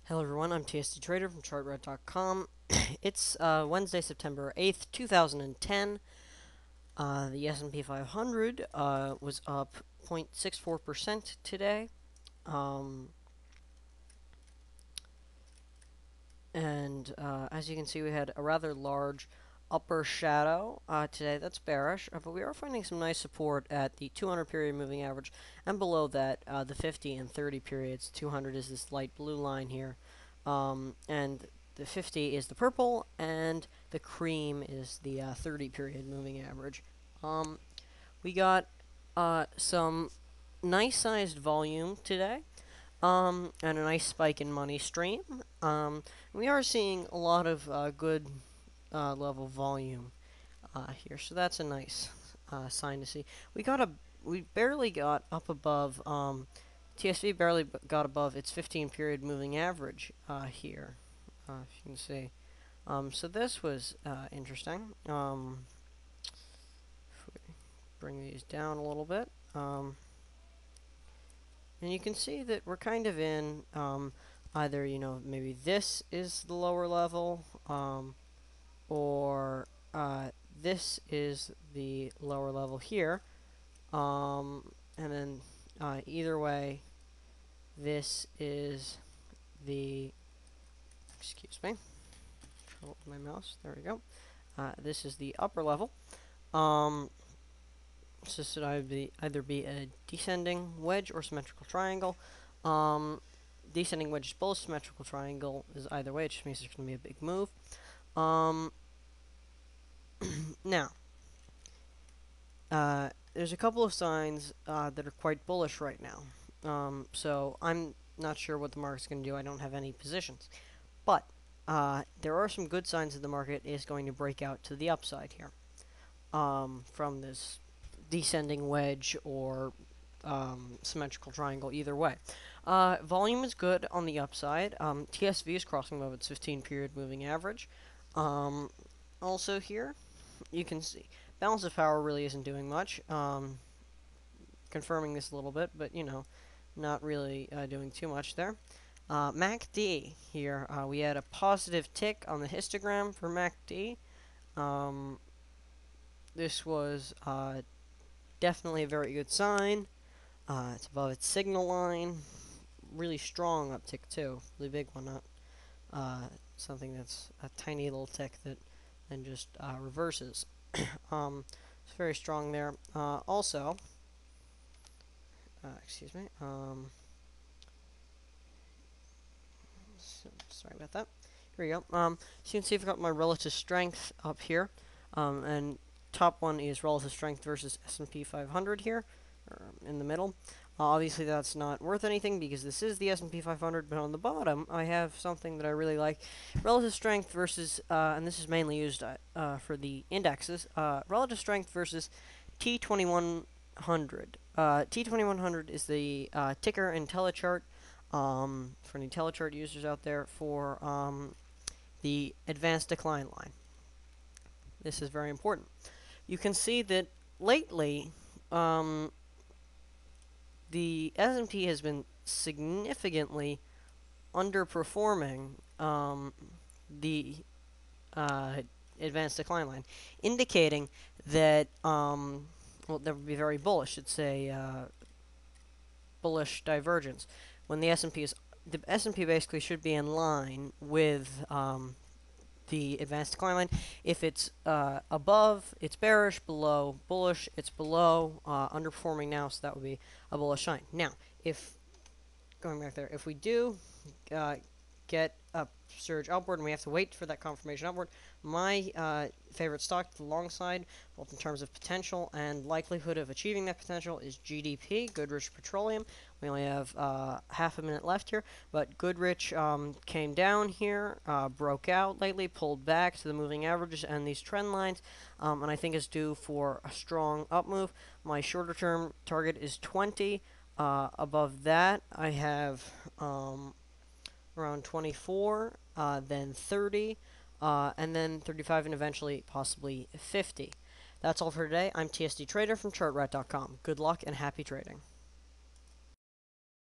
Hello everyone, I'm TSD Trader from Chartrat.com. It's Wednesday, September 8th, 2010. The S&P 500 was up 0.64% today. Um, and as you can see, we had a rather large upper shadow today. That's bearish, but we are finding some nice support at the 200 period moving average, and below that, the 50 and 30 periods. 200 is this light blue line here, and the 50 is the purple, and the cream is the 30 period moving average. We got some nice sized volume today. And a nice spike in money stream. We are seeing a lot of good level volume here, so that's a nice sign to see. We barely got up above, TSV barely got above its 15 period moving average here, if you can see. So this was interesting. If we bring these down a little bit, and you can see that we're kind of in either, maybe this is the lower level, or this is the lower level here. And then either way, this is the, excuse me, trouble with my mouse, there we go. This is the upper level. So this should either be a descending wedge or symmetrical triangle. Descending wedge is bullish, symmetrical triangle is either way. It just means there's going to be a big move. Now, there's a couple of signs that are quite bullish right now. So I'm not sure what the market's going to do. I don't have any positions. But there are some good signs that the market is going to break out to the upside here from this descending wedge or symmetrical triangle, either way. Volume is good on the upside. TSV is crossing above its 15 period moving average. Also here, you can see balance of power really isn't doing much. Confirming this a little bit, but not really doing too much there. MACD here, we had a positive tick on the histogram for MACD. This was definitely a very good sign. It's above its signal line. Really strong uptick too. Really big one, not something that's a tiny little tick that then just reverses. It's very strong there. Also, excuse me. Sorry about that. Here we go. So you can see I've got my relative strength up here, and top one is relative strength versus S&P 500 here, in the middle. Obviously that's not worth anything because this is the S&P 500, but on the bottom I have something that I really like. Relative strength versus, and this is mainly used for the indexes, relative strength versus T2100. T2100 is the ticker in Telechart, for any Telechart users out there, for the advanced decline line. This is very important. You can see that lately, the S&P has been significantly underperforming the advanced decline line, indicating that, well, that would be very bullish. It's a bullish divergence. When the S&P basically should be in line with the advanced decline line. If it's above, it's bearish. Below, bullish. It's below, underperforming now, so that would be a bullish sign. Now, if going back there, if we do get a surge upward and we have to wait for that confirmation upward, my favorite stock to the long side, both in terms of potential and likelihood of achieving that potential, is GDP, Goodrich Petroleum. We only have half a minute left here, but Goodrich came down here, broke out lately, pulled back to the moving averages and these trend lines, and I think is due for a strong up move. My shorter term target is 20. Above that, I have around 24, then 30, and then 35, and eventually possibly 50. That's all for today. I'm TSD Trader from Chartrat.com. Good luck and happy trading.